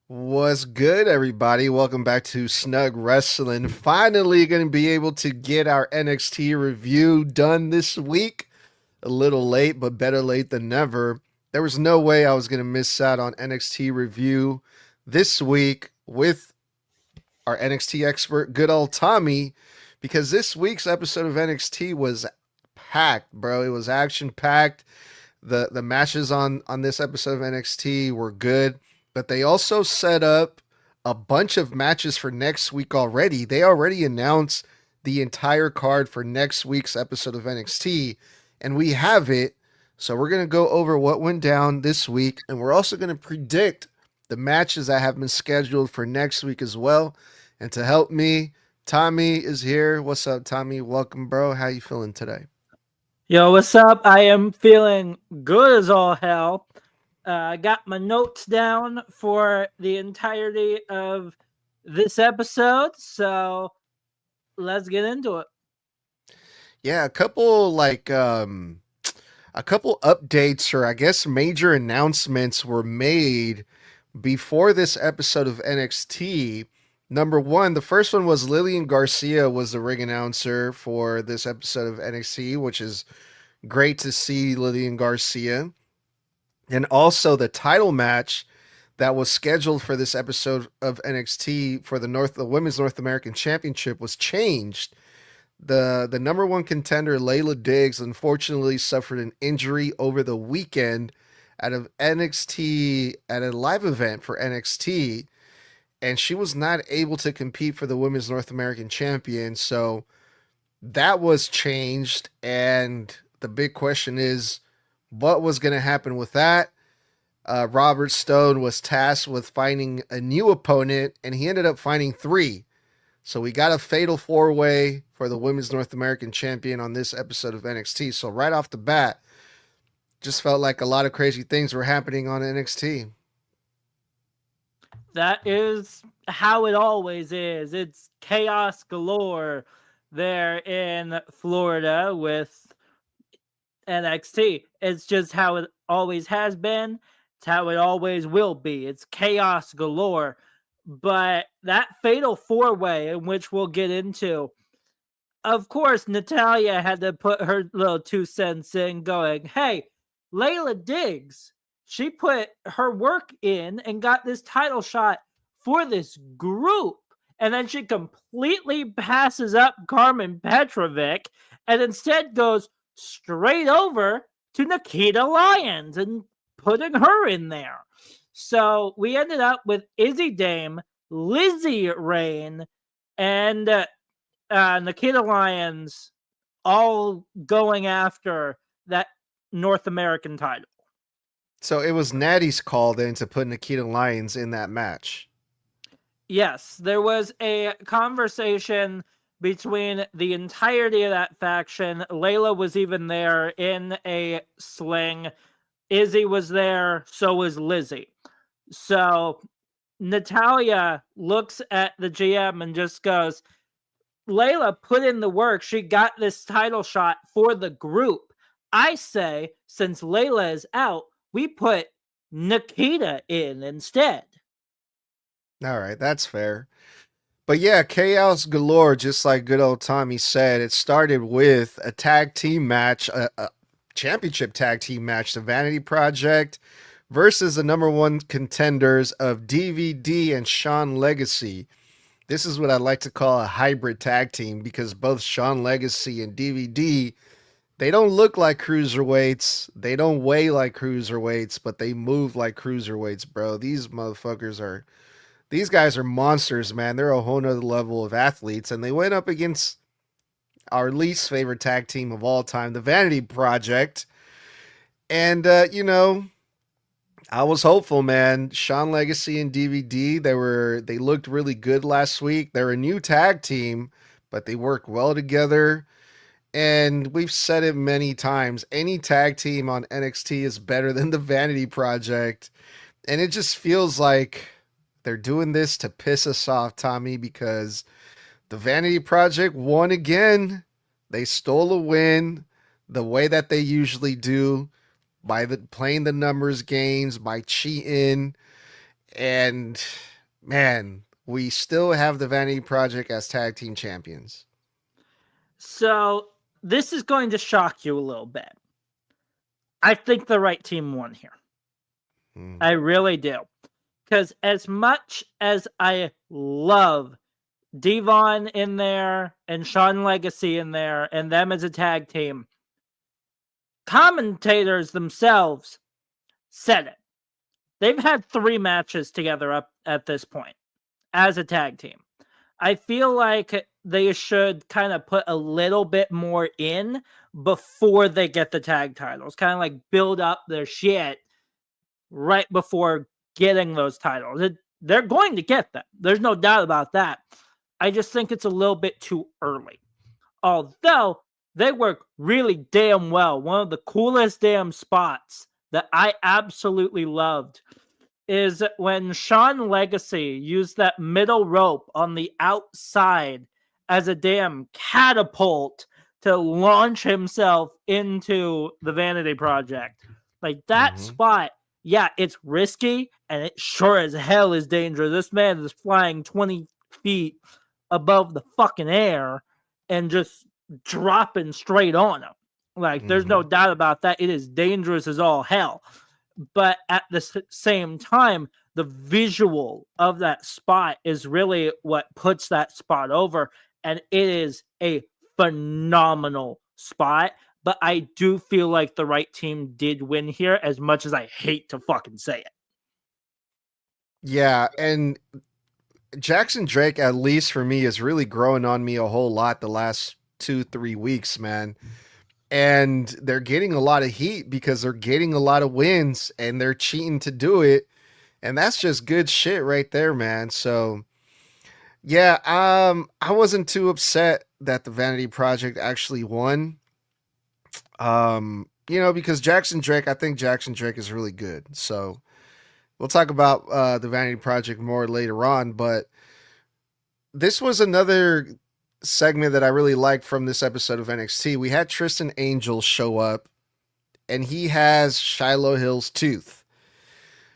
What's good, everybody? Welcome back to Snug Wrestling. Finally, going to be able to get our NXT review done this week. A little late, but better late than never. There was no way I was going to miss out on NXT review this week with our NXT expert, good old Tommy, because this week's episode of NXT was packed, bro. It was action packed. The matches on this episode of NXT were good, but they also set up a bunch of matches for next week already. They already announced the entire card for next week's episode of NXT, and we have it. So we're going to go over what went down this week, and we're also going to predict the matches that have been scheduled for next week as well. And to help me, Tommy is here. What's up, Tommy? Welcome, bro. How you feeling today? Yo, what's up? I am feeling good as all hell. I got my notes down for the entirety of this episode, so let's get into it. Yeah, a couple updates or I guess major announcements were made before this episode of NXT. Number one, the first one was Lillian Garcia was the ring announcer for this episode of NXT, which is great to see Lillian Garcia. And also the title match that was scheduled for this episode of NXT for the Women's North American Championship was changed. The number one contender Layla Diggs unfortunately suffered an injury over the weekend at an NXT at a live event for NXT, and she was not able to compete for the Women's North American Champion. So that was changed, and the big question is what was going to happen with that. Robert Stone was tasked with finding a new opponent, and he ended up finding three. So we got a fatal four-way for the Women's North American Champion on this episode of NXT. So right off the bat, just felt like a lot of crazy things were happening on NXT. That is how it always is. It's chaos galore there in Florida with NXT. It's just how it always has been. It's how it always will be. It's chaos galore. But that fatal four-way, in which we'll get into, of course, Natalya had to put her little 2 cents in, going, hey, Layla Diggs, she put her work in and got this title shot for this group. And then she completely passes up Carmen Petrovic and instead goes straight over to Nikita Lyons and putting her in there. So we ended up with Izzy Dame, Lizzie Rain, and Nikita Lyons all going after that North American title. So it was Natty's call then to put Nikita Lyons in that match. Yes, there was a conversation between the entirety of that faction. Layla was even there in a sling. Izzy was there, so was Lizzie. So Natalya looks at the GM and just goes, Layla put in the work. She got this title shot for the group. I say, since Layla is out, we put Nikita in instead. All right, that's fair. But yeah, chaos galore, just like good old Tommy said. It started with a tag team match, a championship tag team match, the Vanity Project versus the number one contenders of DVD and Sean Legacy. This is what I like to call a hybrid tag team because both Sean Legacy and DVD, they don't look like cruiserweights. They don't weigh like cruiserweights, but they move like cruiserweights, bro. These guys are monsters, man. They're a whole nother level of athletes, and they went up against our least favorite tag team of all time, the Vanity Project. And I was hopeful, man. Sean Legacy and DVD, they looked really good last week. They're a new tag team, but they work well together. And we've said it many times. Any tag team on NXT is better than the Vanity Project. And it just feels like they're doing this to piss us off, Tommy, because the Vanity Project won again. They stole a win the way that they usually do by playing the numbers games, by cheating. And man, we still have the Vanity Project as tag team champions. So this is going to shock you a little bit. I think the right team won here. I really do. Because as much as I love Devon in there and Sean Legacy in there and them as a tag team, commentators themselves said it. They've had 3 matches together up at this point as a tag team. I feel like they should kind of put a little bit more in before they get the tag titles. Kind of like build up their shit right before getting those titles. They're going to get them. There's no doubt about that. I just think it's a little bit too early. Although they work really damn well. One of the coolest damn spots that I absolutely loved is when Sean Legacy used that middle rope on the outside as a damn catapult to launch himself into the Vanity Project. Like that spot, yeah, it's risky and it sure as hell is dangerous. This man is flying 20 feet above the fucking air and just dropping straight on him. Like, there's no doubt about that. It is dangerous as all hell. But at the same time, the visual of that spot is really what puts that spot over. And it is a phenomenal spot. But I do feel like the right team did win here, as much as I hate to fucking say it. Yeah, and Jackson Drake, at least for me, is really growing on me a whole lot the last 2-3 weeks, man. And they're getting a lot of heat because they're getting a lot of wins and they're cheating to do it. And that's just good shit right there, man. So yeah, I wasn't too upset that the Vanity Project actually won. Because Jackson Drake, I think Jackson Drake is really good. So we'll talk about the Vanity Project more later on, but this was another segment that I really liked from this episode of NXT. We had Tristan Angel show up, and he has Shiloh Hill's tooth.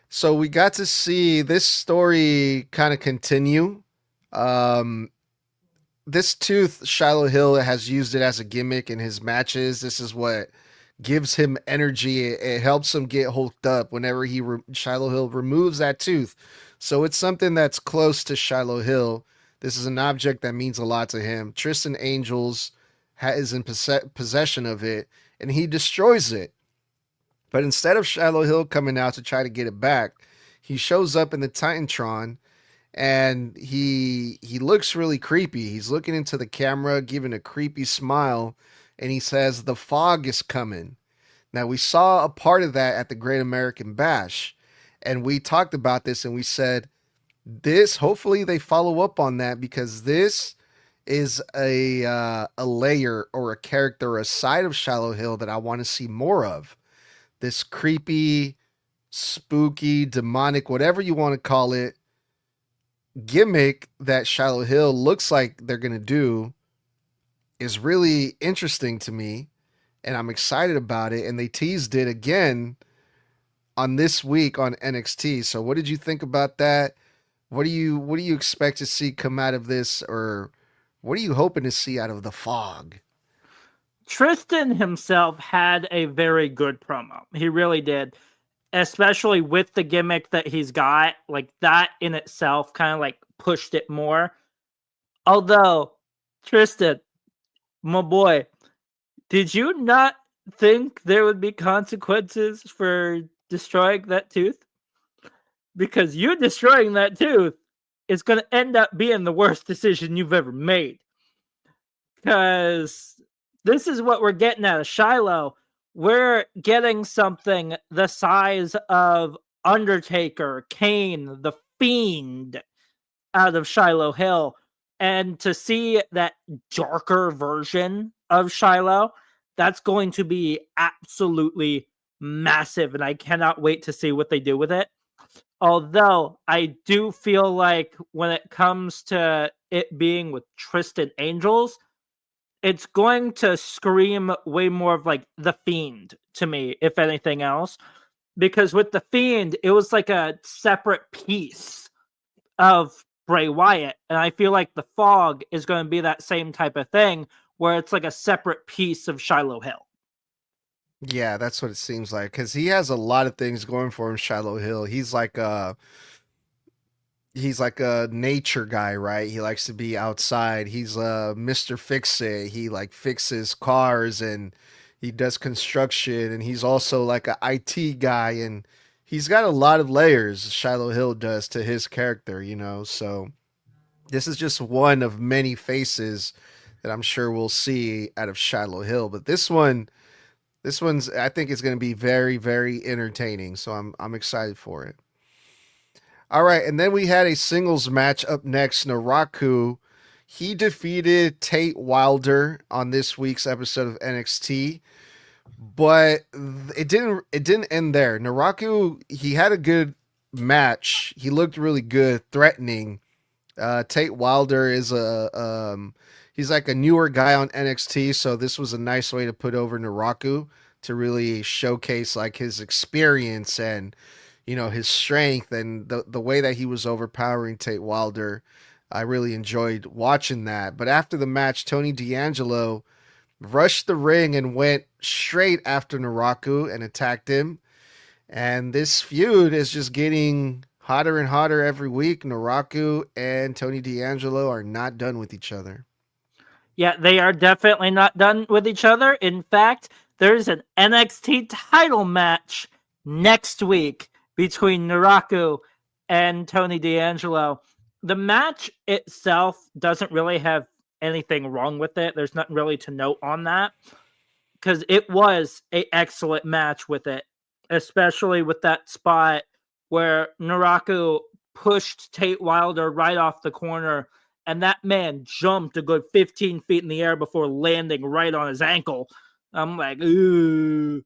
So we got to see this story kind of continue. This tooth, Shiloh Hill has used it as a gimmick in his matches. This is what gives him energy. It helps him get hulked up whenever Shiloh Hill removes that tooth. So it's something that's close to Shiloh Hill. This is an object that means a lot to him. Tristan Angels is in possession of it, and he destroys it. But instead of Shiloh Hill coming out to try to get it back, he shows up in the Titantron, and he looks really creepy. He's looking into the camera, giving a creepy smile, and he says, "The fog is coming." Now, we saw a part of that at the Great American Bash, and we talked about this, and we said, hopefully they follow up on that, because this is a layer or a character or a side of Shiloh Hill that I want to see more of. This creepy, spooky, demonic, whatever you want to call it, gimmick that Shiloh Hill looks like they're going to do is really interesting to me, and I'm excited about it. And they teased it again on this week on NXT. So what did you think about that? What do you expect to see come out of this, or what are you hoping to see out of the fog? Tristan himself had a very good promo. He really did. Especially with the gimmick that he's got. Like, that in itself kind of like pushed it more. Although, Tristan, my boy, did you not think there would be consequences for destroying that tooth? Because you destroying that tooth is going to end up being the worst decision you've ever made. Because this is what we're getting out of Shiloh. We're getting something the size of Undertaker, Kane, The Fiend out of Shiloh Hill. And to see that darker version of Shiloh, that's going to be absolutely massive. And I cannot wait to see what they do with it. Although I do feel like when it comes to it being with Tristan Angels, it's going to scream way more of like The Fiend to me, if anything else. because with the Fiend, it was like a separate piece of Bray Wyatt, and I feel like the Fog is going to be that same type of thing, where it's like a separate piece of Shiloh Hill. Yeah, that's what it seems like because he has a lot of things going for him. Shiloh Hill, he's like a nature guy, right? He likes to be outside. He's Mr. Fix It. He like fixes cars and he does construction and he's also like a IT guy and he's got a lot of layers Shiloh Hill does to his character, you know. So this is just one of many faces that I'm sure we'll see out of Shiloh Hill, but this one's I think is going to be very very entertaining. So I'm excited for it. All right, and then we had a singles match up next. Naraku, he defeated Tate Wilder on this week's episode of NXT, but it didn't end there. Naraku, he had a good match. He looked really good, threatening. Tate Wilder is he's like a newer guy on NXT, so this was a nice way to put over Naraku to really showcase like his experience and his strength and the way that he was overpowering Tate Wilder. I really enjoyed watching that. But after the match, Tony D'Angelo rushed the ring and went straight after Naraku and attacked him. And this feud is just getting hotter and hotter every week. Naraku and Tony D'Angelo are not done with each other. Yeah, they are definitely not done with each other. In fact, there's an NXT title match next week between Naraku and Tony D'Angelo. The match itself doesn't really have anything wrong with it. There's nothing really to note on that because it was an excellent match with it, especially with that spot where Naraku pushed Tate Wilder right off the corner and that man jumped a good 15 feet in the air before landing right on his ankle. I'm like, ooh,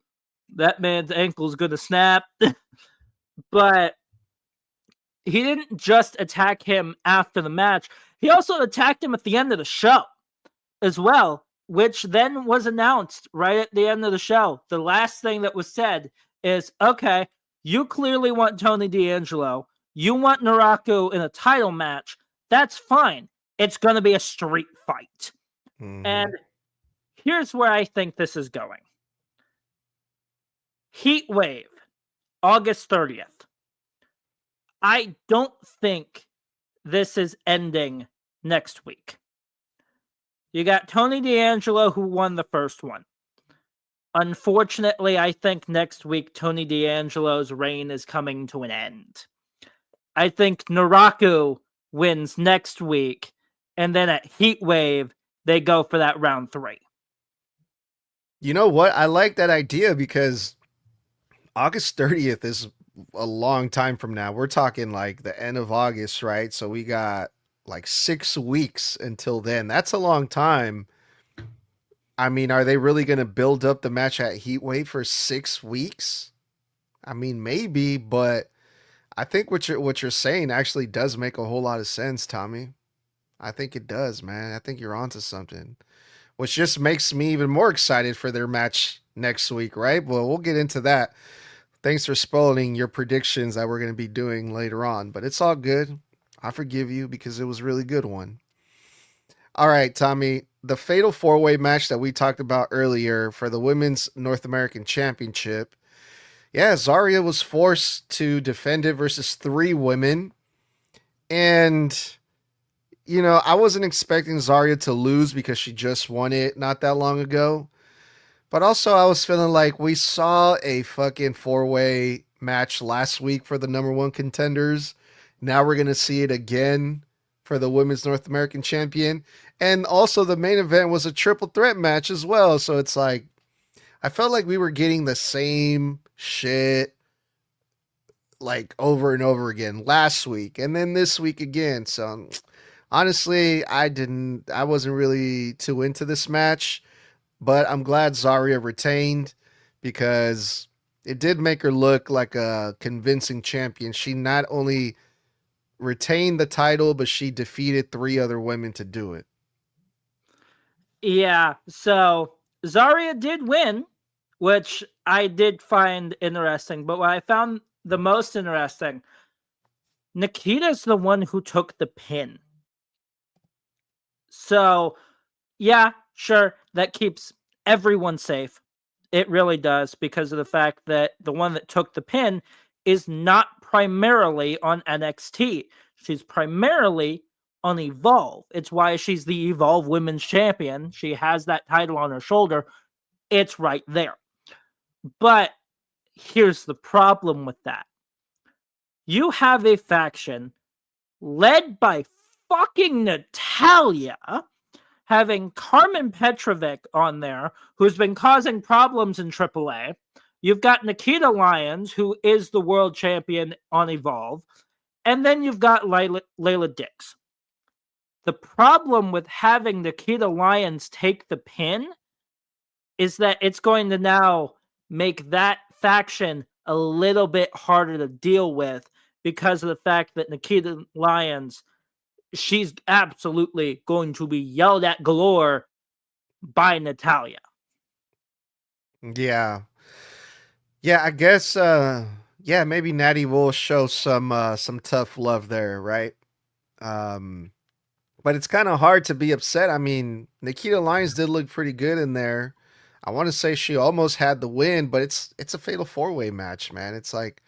that man's ankle's going to snap. But he didn't just attack him after the match. He also attacked him at the end of the show as well, which then was announced right at the end of the show. The last thing that was said is, okay, you clearly want Tony D'Angelo. You want Naraku in a title match. That's fine. It's going to be a street fight. Mm-hmm. And here's where I think this is going. Heatwave, August 30th. I don't think this is ending next week. You got Tony D'Angelo who won the first one. Unfortunately, I think next week Tony D'Angelo's reign is coming to an end. I think Naraku wins next week, and then at Heatwave, they go for that round 3. You know what? I like that idea because August 30th is a long time from now. We're talking like the end of August, right? So we got like 6 weeks until then. That's a long time. I mean, are they really going to build up the match at Heatwave for 6 weeks? I mean, maybe, but I think what you're saying actually does make a whole lot of sense, Tommy. I think it does, man. I think you're onto something, which just makes me even more excited for their match next week, right? Well, we'll get into that. Thanks for spoiling your predictions that we're going to be doing later on, but it's all good. I forgive you because it was a really good one. All right, Tommy, the Fatal 4-Way match that we talked about earlier for the Women's North American Championship. Yeah, Zaria was forced to defend it versus 3 women. And, I wasn't expecting Zaria to lose because she just won it not that long ago. But also, I was feeling like we saw a fucking 4-way match last week for the number 1 contenders. Now we're going to see it again for the Women's North American Champion. And also, the main event was a triple threat match as well. So it's like, I felt like we were getting the same shit like over and over again last week and then this week again. So honestly, I wasn't really too into this match. But I'm glad Zaria retained because it did make her look like a convincing champion. She not only retained the title, but she defeated 3 other women to do it. Yeah, so Zaria did win, which I did find interesting, but what I found the most interesting, Nikita's the one who took the pin. So, yeah, sure, that keeps everyone safe. It really does, because of the fact that the one that took the pin is not primarily on NXT. She's primarily on Evolve. It's why she's the Evolve Women's Champion. She has that title on her shoulder. It's right there. But here's the problem with that. You have a faction led by fucking Natalya, having Carmen Petrovic on there, who's been causing problems in AAA. You've got Nikita Lyons, who is the world champion on Evolve. And then you've got Layla Dix. The problem with having Nikita Lyons take the pin is that it's going to now make that faction a little bit harder to deal with, because of the fact that Nikita Lyons, she's absolutely going to be yelled at galore by Natalya. Yeah. Yeah, I guess yeah, maybe Natty will show some tough love there, right? Um but it's kind of hard to be upset. I mean, Nikita Lyons did look pretty good in there. I want to say she almost had the win, but it's a fatal four-way match, man. It's like,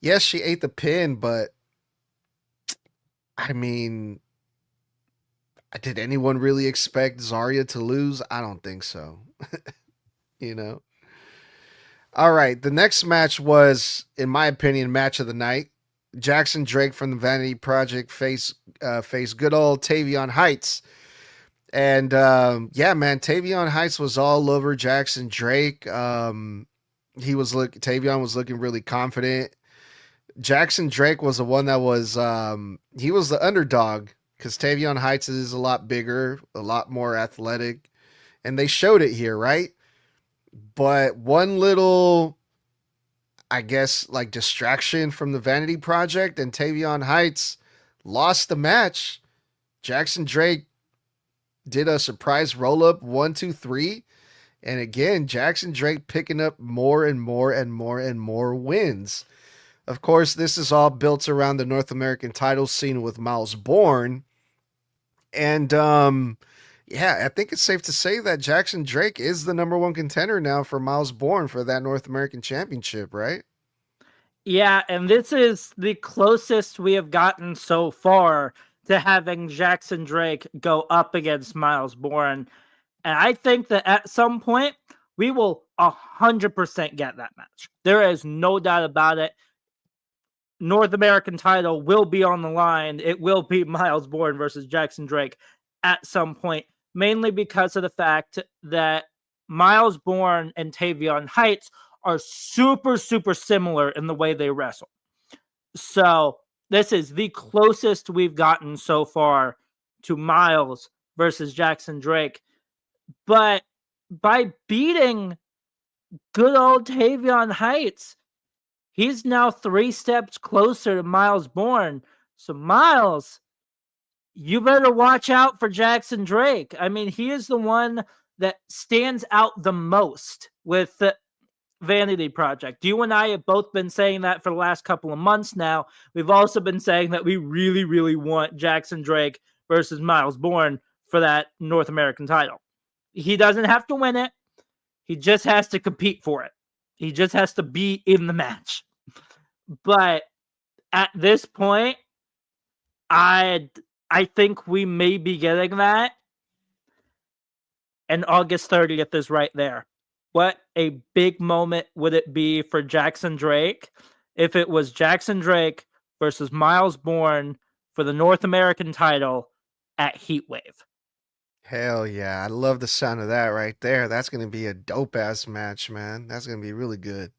yes, she ate the pin, but I mean, did anyone really expect Zaria to lose? I don't think so. you know. All right, the next match was, in my opinion, match of the night. Jackson Drake from the Vanity Project faced good old Tavion Heights. And yeah, man, Tavion Heights was all over Jackson Drake. Tavion was looking really confident. Jackson Drake was the one that was he was the underdog, because Tavion Heights is a lot bigger, a lot more athletic, and they showed it here, right? But one little, I guess, like distraction from the Vanity Project, and Tavion Heights lost the match. Jackson Drake did a surprise roll up 1, 2, 3. And again, Jackson Drake picking up more and more and more and more wins. Of course, this is all built around the North American title scene with Miles Bourne. And yeah, I think it's safe to say that Jackson Drake is the number one contender now for Miles Bourne for that North American Championship, right? Yeah, and this is the closest we have gotten so far to having Jackson Drake go up against Miles Bourne. And I think that at some point, we will 100% get that match. There is no doubt about it. North American title will be on the line. It will be Miles Bourne versus Jackson Drake at some point, mainly because of the fact that Miles Bourne and Tavion Heights are super, super similar in the way they wrestle. So this is the closest we've gotten so far to Miles versus Jackson Drake. But by beating good old Tavion Heights, he's now 3 steps closer to Miles Bourne. So Miles, you better watch out for Jackson Drake. I mean, he is the one that stands out the most with the Vanity Project. You and I have both been saying that for the last couple of months now. We've also been saying that we really, really want Jackson Drake versus Miles Bourne for that North American title. He doesn't have to win it. He just has to compete for it. He just has to be in the match. But at this point, I think we may be getting that. And August 30th is right there. What a big moment would it be for Jackson Drake if it was Jackson Drake versus Miles Bourne for the North American title at Heatwave. Hell yeah. I love the sound of that right there. That's going to be a dope ass match, man. That's going to be really good.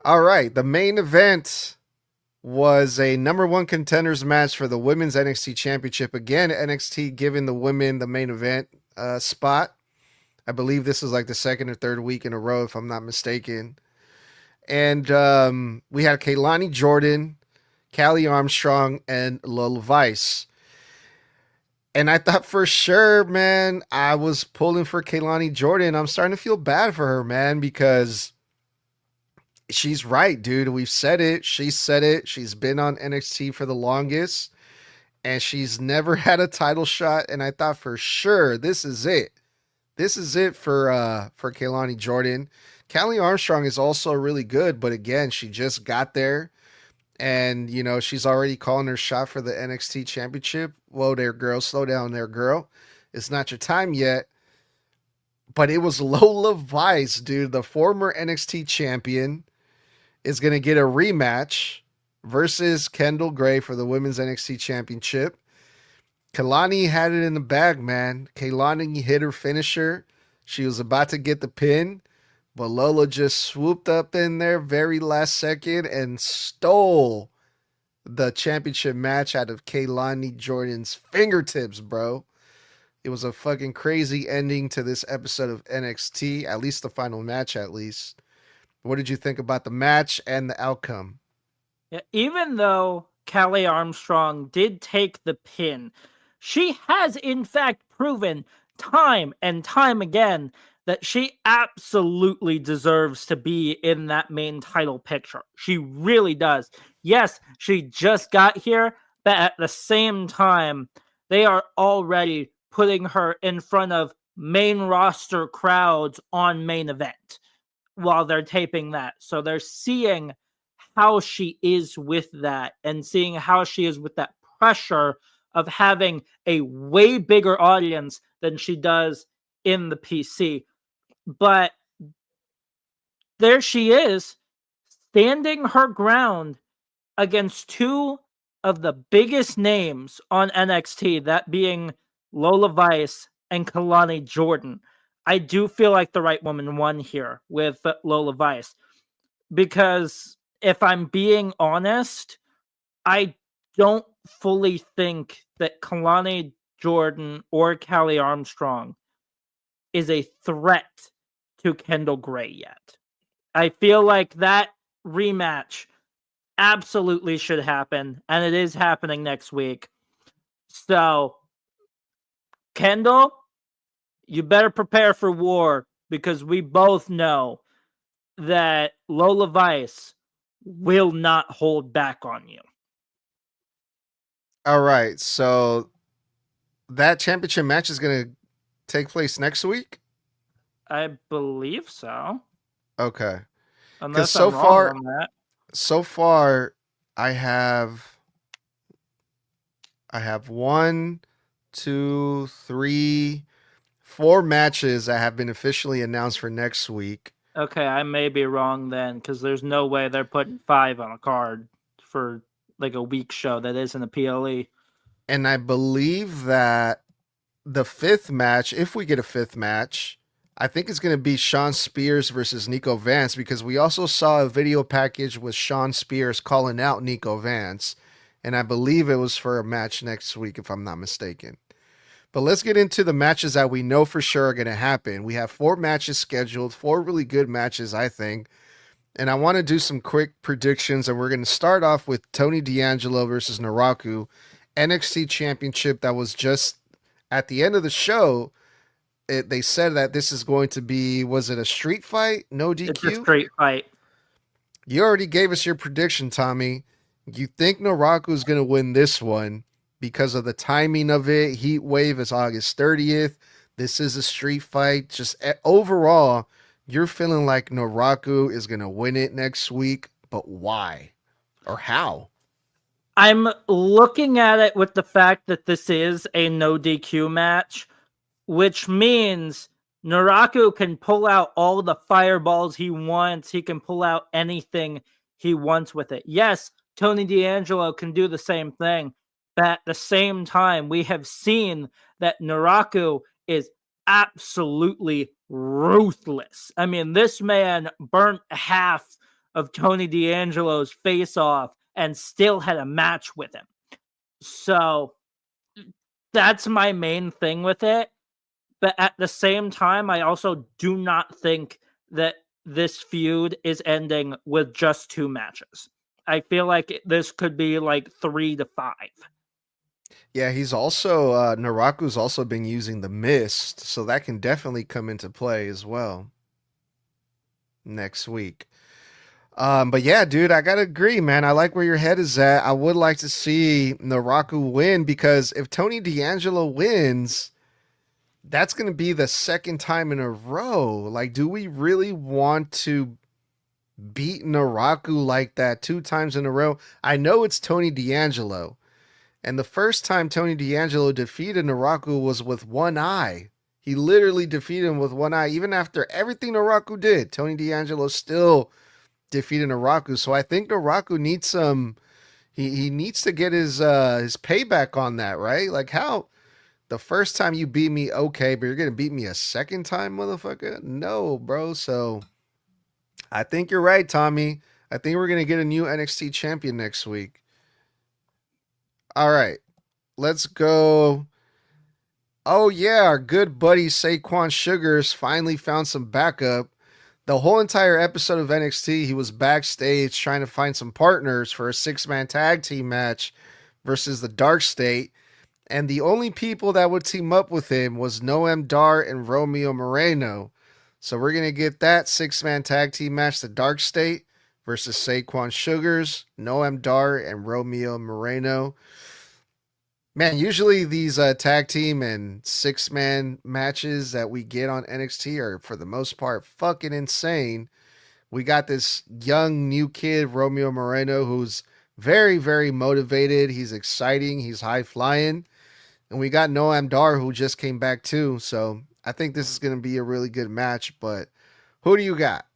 All right. The main event was a number one contenders match for the women's NXT championship. Again, NXT giving the women the main event spot. I believe this is like the second or third week in a row, if I'm not mistaken. And we had Kelani Jordan, Callie Armstrong, and Lola Vice. And I thought for sure, man, I was pulling for Kelani Jordan. I'm starting to feel bad for her, man, because she's right, dude. We've said it. She said it. She's been on NXT for the longest, and she's never had a title shot. And I thought for sure this is it. This is it for Kelani Jordan. Callie Armstrong is also really good, but again, she just got there. And she's already calling her shot for the NXT championship. Whoa there, girl. Slow down there, girl. It's not your time yet. But it was Lola Vice, dude. The former NXT champion is going to get a rematch versus Kendall Gray for the women's NXT championship. Kelani had it in the bag, man. Kelani hit her finisher. She was about to get the pin, but Lola just swooped up in there very last second and stole the championship match out of Kelani Jordan's fingertips, bro. It was a fucking crazy ending to this episode of NXT, at least the final match, at least. What did you think about the match and the outcome? Yeah, even though Callie Armstrong did take the pin, she has in fact proven time and time again that she absolutely deserves to be in that main title picture. She really does. Yes, she just got here, but at the same time, they are already putting her in front of main roster crowds on main event while they're taping that. So they're seeing how she is with that and seeing how she is with that pressure of having a way bigger audience than she does in the PC. But there she is, standing her ground against two of the biggest names on NXT, that being Lola Vice and Kelani Jordan. I do feel like the right woman won here with Lola Vice because if I'm being honest, I don't fully think that Kelani Jordan or Callie Armstrong is a threat to Kendall Gray yet. I feel like that rematch absolutely should happen, and it is happening next week. So, Kendall, you better prepare for war because we both know that Lola Vice will not hold back on you. All right, so that championship match is going to take place next week? I believe so. Okay. Because Unless I'm wrong on that. So far, I have one, two, three, four matches that have been officially announced for next week. Okay, I may be wrong then, because there's no way they're putting 5 on a card for like a week show that isn't a PLE. And I believe that the fifth match, if we get a fifth match, I think it's going to be Sean Spears versus Nico Vance, because we also saw a video package with Sean Spears calling out Nico Vance. And I believe it was for a match next week, if I'm not mistaken. But let's get into the matches that we know for sure are going to happen. We have 4 matches scheduled, 4 really good matches, I think. And I want to do some quick predictions. And we're going to start off with Tony D'Angelo versus Naraku, NXT Championship that was just at the end of the show. They said that this is going to be, was it a street fight? No DQ? It's a street fight. You already gave us your prediction, Tommy. You think Naraku is going to win this one because of the timing of it. Heatwave is August 30th. This is a street fight. Just overall, you're feeling like Naraku is going to win it next week, but why? Or how? I'm looking at it with the fact that this is a no DQ match, which means Naraku can pull out all the fireballs he wants. He can pull out anything he wants with it. Yes, Tony D'Angelo can do the same thing, but at the same time, we have seen that Naraku is absolutely ruthless. I mean, this man burnt half of Tony D'Angelo's face off and still had a match with him. So that's my main thing with it. But at the same time, I also do not think that this feud is ending with just 2 matches. I feel like this could be like 3 to 5. Yeah, he's also Naraku's also been using the mist, so that can definitely come into play as well next week. But yeah, dude, I gotta agree, man. I like where your head is at. I would like to see Naraku win because if Tony D'Angelo wins, that's gonna be the second time in a row. Like, do we really want to beat Naraku like that two times in a row? I know it's Tony D'Angelo. And the first time Tony D'Angelo defeated Naraku was with one eye. He literally defeated him with one eye. Even after everything Naraku did, Tony D'Angelo still defeated Naraku. So I think Naraku needs some. He needs to get his payback on that, right? Like how the first time you beat me, okay, but you're gonna beat me a second time, motherfucker? No, bro. So I think you're right, Tommy. I think we're gonna get a new NXT champion next week. All right, let's go. Oh yeah, our good buddy Saquon Sugars finally found some backup. The whole entire episode of NXT, he was backstage trying to find some partners for a six-man tag team match versus the Dark State. And the only people that would team up with him was Noam Dar and Romeo Moreno. So we're going to get that six-man tag team match, the Dark State versus Saquon Sugars, Noam Dar, and Romeo Moreno. Man, usually these tag team and six-man matches that we get on NXT are, for the most part, fucking insane. We got this young new kid, Romeo Moreno, who's very, very motivated. He's exciting. He's high flying. And we got Noam Dar, who just came back too. So I think this is going to be a really good match. But who do you got?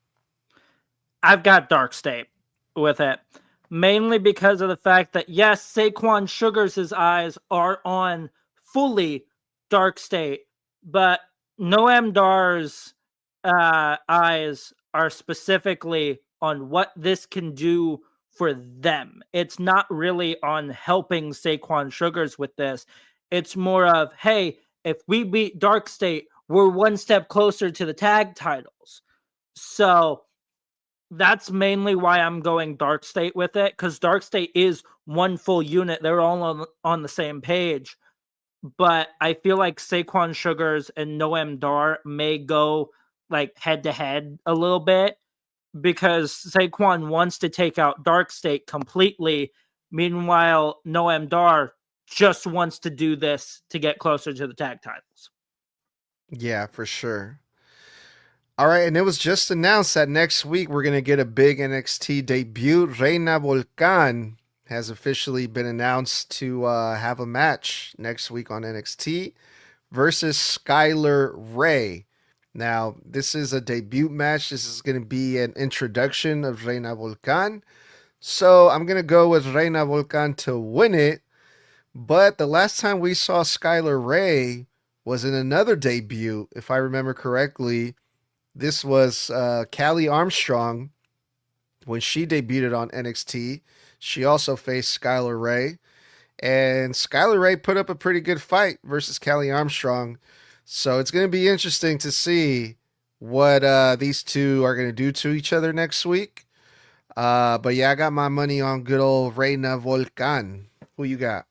I've got Dark State with it. Mainly because of the fact that, yes, Saquon Sugars' eyes are on fully Dark State, but Noam Dar's eyes are specifically on what this can do for them. It's not really on helping Saquon Sugars with this. It's more of, hey, if we beat Dark State, we're one step closer to the tag titles. So that's mainly why I'm going Dark State with it, because Dark State is one full unit. They're all on the same page. But I feel like Saquon Sugars and Noam Dar may go like head to head a little bit because Saquon wants to take out Dark State completely. Meanwhile, Noam Dar just wants to do this to get closer to the tag titles. Yeah, for sure. All right, and it was just announced that next week we're going to get a big NXT debut. Reina Volcan has officially been announced to have a match next week on NXT versus Skylar Ray. Now, this is a debut match. This is going to be an introduction of Reina Volcan. So I'm going to go with Reina Volcan to win it. But the last time we saw Skylar Ray was in another debut, if I remember correctly. This was Callie Armstrong when she debuted on NXT. She also faced Skylar Ray. And Skylar Ray put up a pretty good fight versus Callie Armstrong. So it's going to be interesting to see what these two are going to do to each other next week. But yeah, I got my money on good old Reina Volcan. Who you got?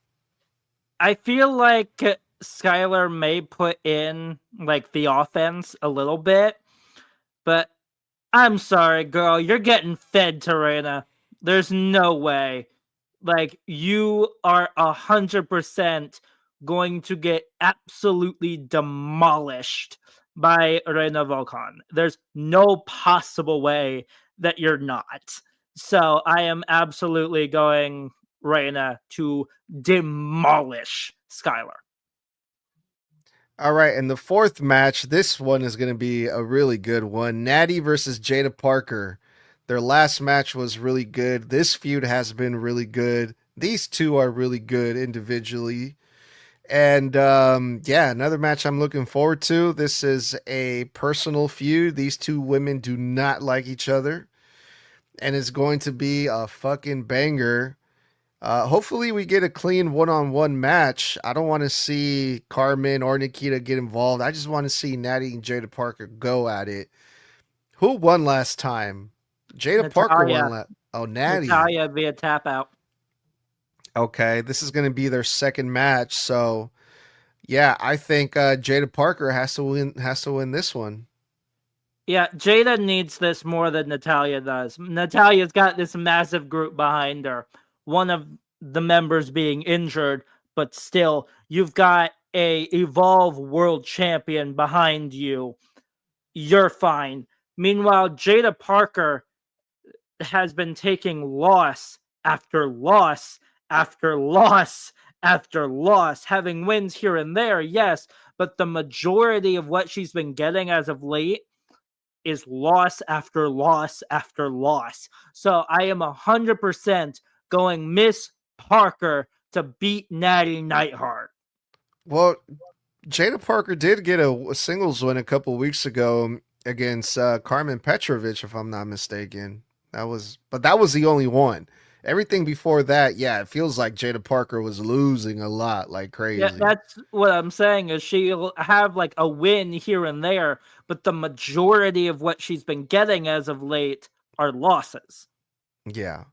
I feel like Skylar may put in like the offense a little bit, but I'm sorry, girl, you're getting fed to Reina. There's no way. Like, you are 100% going to get absolutely demolished by Reina Volcan. There's no possible way that you're not. So I am absolutely going Reina to demolish Skylar. All right, and the fourth match, this one is going to be a really good one. Natty versus Jada Parker. Their last match was really good. This feud has been really good. These two are really good individually. And yeah, another match I'm looking forward to. This is a personal feud. These two women do not like each other. And it's going to be a fucking banger. Hopefully, we get a clean one-on-one match. I don't want to see Carmen or Nikita get involved. I just want to see Natty and Jada Parker go at it. Who won last time? Jada Parker won Natalia. last. Oh, Natty. Natalia via tap out. Okay, this is going to be their second match, so yeah, I think Jada Parker has to win. Has to win this one. Yeah, Jada needs this more than Natalya does. Natalya's got this massive group behind her. One of the members being injured, but still, you've got a Evolve World Champion behind you. You're fine. Meanwhile, Jada Parker has been taking loss after loss after loss after loss, having wins here and there, yes, but the majority of what she's been getting as of late is loss after loss after loss. So I am 100% going Miss Parker to beat Natty Neidhart. Well, Jada Parker did get a singles win a couple weeks ago against Carmen Petrovich, if I'm not mistaken. That was the only one. Everything before that, yeah, it feels like Jada Parker was losing a lot, like Yeah, crazy. that's what I'm saying is she'll have like a win here and there, but the majority of what she's been getting as of late are losses. Yeah.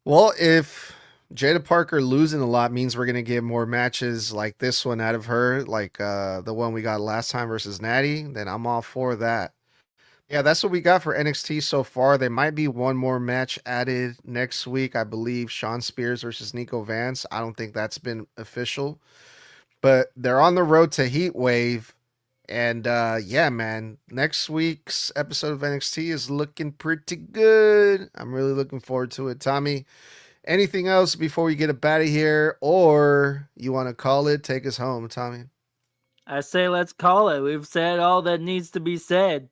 Well, if Jada Parker losing a lot means we're gonna get more matches like this one out of her, like the one we got last time versus Natty, then I'm all for that. Yeah, that's what we got for NXT so far. There might be one more match added next week. I believe Sean Spears versus Nico Vance. I don't think that's been official, but they're on the road to Heatwave. And yeah, man, next week's episode of NXT is looking pretty good. I'm really looking forward to it. Tommy, anything else before we get up out of here? Or you want to call it? Take us home, Tommy. I say let's call it. We've said all that needs to be said.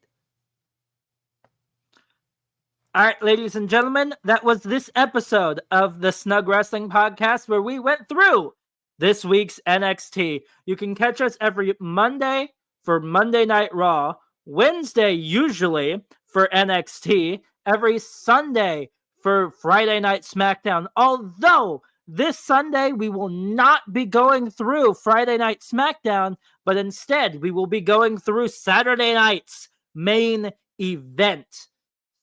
All right, ladies and gentlemen, that was this episode of the Snug Wrestling Podcast where we went through this week's NXT. You can catch us every Monday for Monday Night Raw, Wednesday usually for NXT, every Sunday for Friday Night SmackDown. Although this Sunday we will not be going through Friday Night SmackDown, but instead we will be going through Saturday night's main event.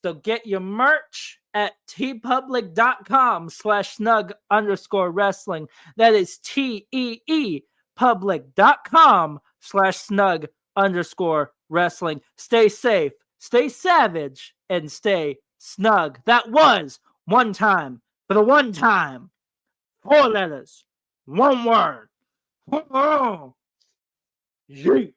So get your merch at tpublic.com/snug_wrestling. That is TEE public.com/snug_wrestling. Stay safe, stay savage, and stay snug. That was one time for the one time. 4 letters, one word. Oh, yeet.